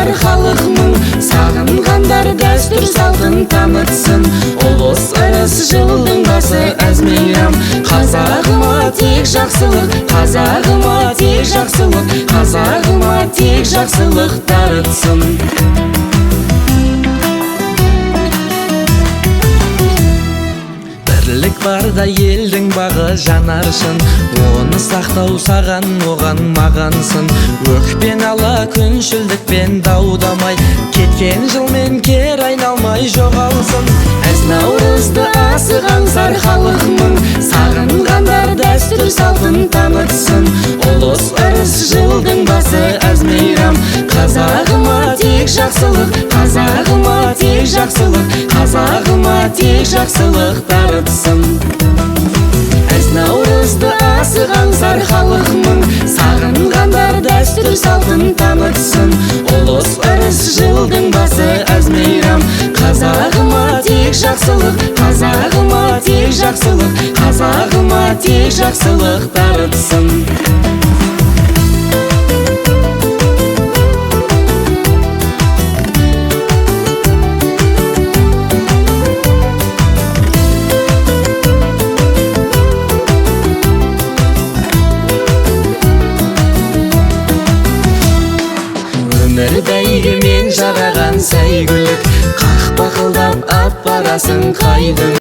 аңсар халықмын, сағынғандар дәстүр салтын танытсын. Ұлыс ырыс жылдың басы әз мейрам, қазағыма тек жақсылық, қазағыма тек жақсылық, қазағыма тек жақсылық дарытсын. Бірлік барда елдің бағы жанарсын, оны сақтау саған оған мағансын. Өкпен ала күншілдікпен даудамай, кеткен жылмен кер айналмай жоғалсын. Әз наурызды асық аңсар халықмын, сағынғандар дәстүр салтын танытсын. Ұлыс ырыс жылдың басы әз мейрам, қазағыма тек жақсылық, қазағыма тек жақсылық, қазағыма тек жақсылық дарытсын. Әз наурызды асық аңсар халықмын, сағынғандар дәстүр салтын танытсын. Ұлыс ырыс жылдың басы әз мейрам, қазағыма тек жақсылық, қазағыма тек жақсылық, қазағыма тек жақсылық дарытсын. Өмір бәйгемен жараған сәйгүлік, қақ бақылдап ап барасың қайдың.